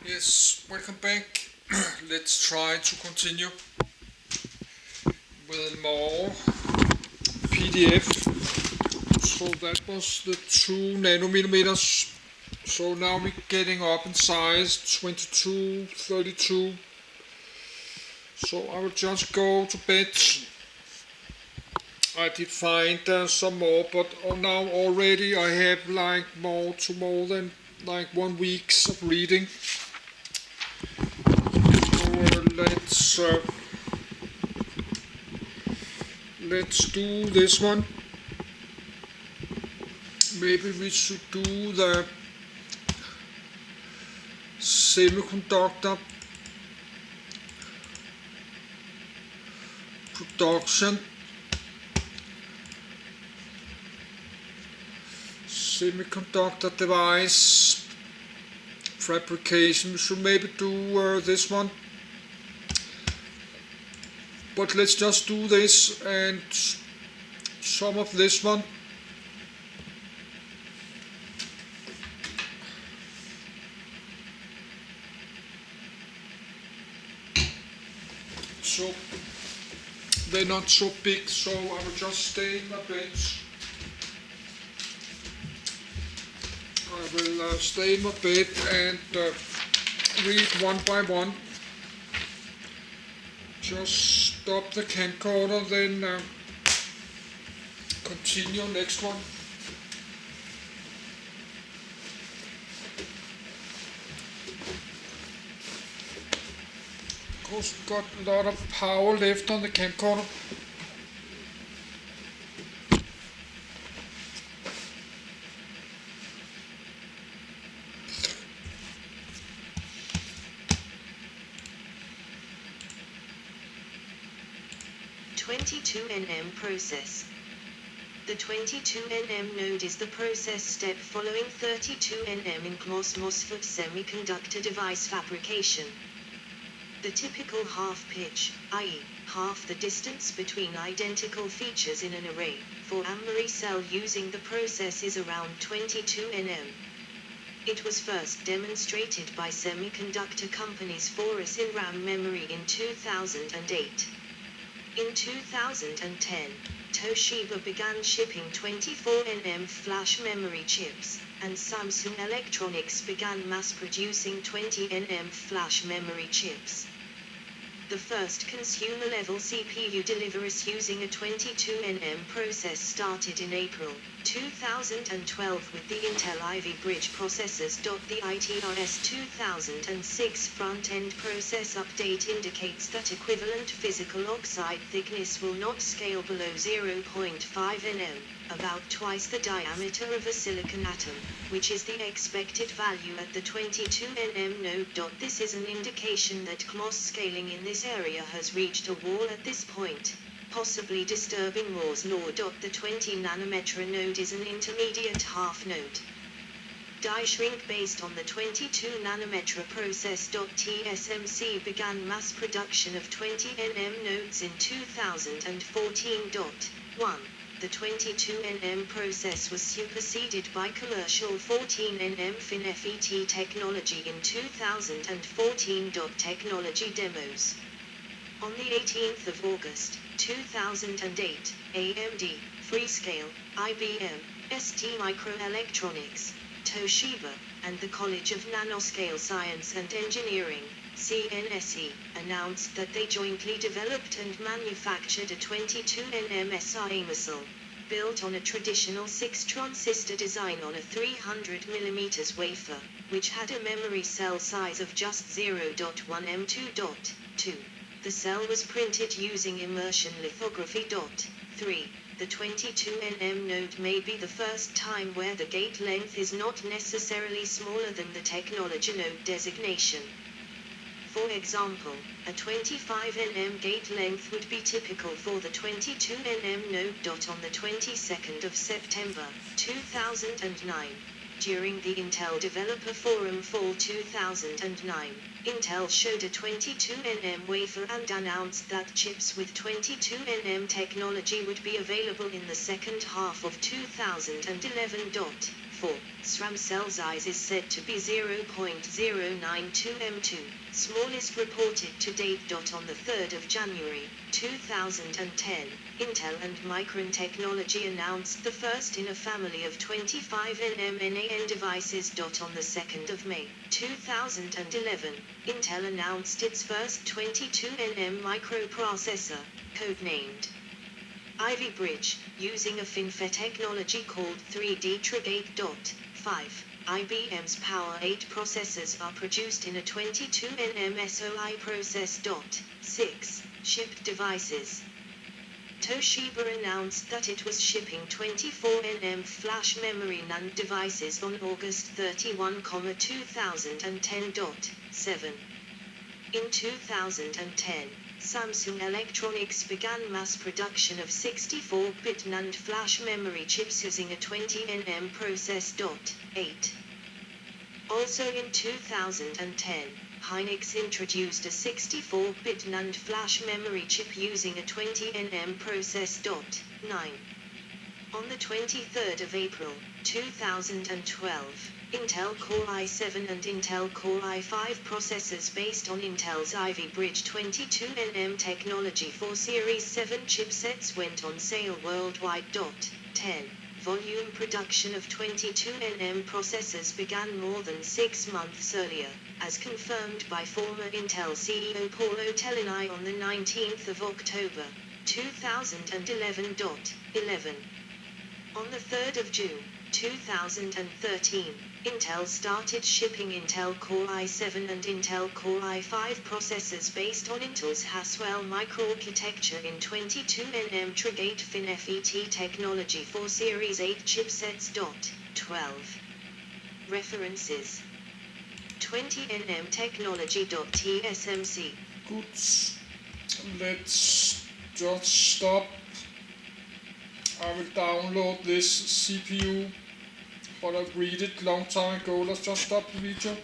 Yes, welcome back. Let's try to continue with more PDF. So that was the 2 nanometers. So now we're getting up in size 22, 32. So I will just go to bed. I did find some more, but now already I have like more than like 1 week's of reading. So let's do this one. Maybe we should do the semiconductor production, semiconductor device fabrication. We should maybe do this one, but let's just do this and some of this one. So they're not so big, so I will just stay in my bed. I will stay in my bed and read one by one. Just stop the camcorder, then continue next one. Of course, we've got a lot of power left on the camcorder. nm process. The 22nm node is the process step following 32nm in CMOS MOSFET semiconductor device fabrication. The typical half pitch, i.e., half the distance between identical features in an array, for memory cell using the process is around 22nm. It was first demonstrated by semiconductor companies Forus in RAM memory in 2008. In 2010, Toshiba began shipping 24nm flash memory chips, and Samsung Electronics began mass-producing 20nm flash memory chips. The first consumer-level CPU deliveries using a 22nm process started in April 2012 with the Intel Ivy Bridge processors. The ITRS 2006 front-end process update indicates that equivalent physical oxide thickness will not scale below 0.5 nm, about twice the diameter of a silicon atom, which is the expected value at the 22nm node. This is an indication that CMOS scaling in this area has reached a wall at this point, possibly disturbing Moore's law. The 20 nanometer node is an intermediate half node. Die shrink based on the 22 nanometer process. TSMC began mass production of 20nm nodes in 2014. 1. The 22nm process was superseded by commercial 14nm FinFET technology in 2014. Technology demos. On the 18th of August, 2008, AMD, Freescale, IBM, STMicroelectronics, Toshiba, and the College of Nanoscale Science and Engineering, CNSE, announced that they jointly developed and manufactured a 22nm SiA missile, built on a traditional 6-transistor design on a 300mm wafer, which had a memory cell size of just 0.1 m. 2. The cell was printed using immersion lithography. 3. The 22nm node may be the first time where the gate length is not necessarily smaller than the technology node designation. For example, a 25nm gate length would be typical for the 22nm node. On the 22nd of September, 2009, during the Intel Developer Forum Fall 2009, Intel showed a 22nm wafer and announced that chips with 22nm technology would be available in the second half of 2011. 4. SRAM cell size is said to be 0.092 M2, smallest reported to date. On the 3rd of January, 2010, Intel and Micron Technology announced the first in a family of 25nm NAND devices. On the 2nd of May, 2011, Intel announced its first 22nm microprocessor, codenamed Ivy Bridge, using a FinFET technology called 3D Trig 8.5. IBM's Power 8 processors are produced in a 22nm SOI process. 6. Shipped devices. Toshiba announced that it was shipping 24nm flash memory NAND devices on August 31, 2010. 7. In 2010, Samsung Electronics began mass production of 64-bit NAND flash memory chips using a 20nm process. 8. Also in 2010, Hynix introduced a 64-bit NAND flash memory chip using a 20nm process. 9. On the 23rd of April, 2012, Intel Core i7 and Intel Core i5 processors based on Intel's Ivy Bridge 22nm technology for Series 7 chipsets went on sale worldwide. 10. Volume production of 22nm processors began more than 6 months earlier, as confirmed by former Intel CEO Paulo Tellenai on the 19th of October, 2011. 11. On the 3rd of June, 2013, Intel started shipping Intel Core i7 and Intel Core i5 processors based on Intel's Haswell microarchitecture in 22nm Trig 8 FinFET technology for Series 8 chipsets. 12. References: 20nm technology.tsmc. Good. Let's just stop. I will download this CPU, but I read it long time ago. Let's just stop the video.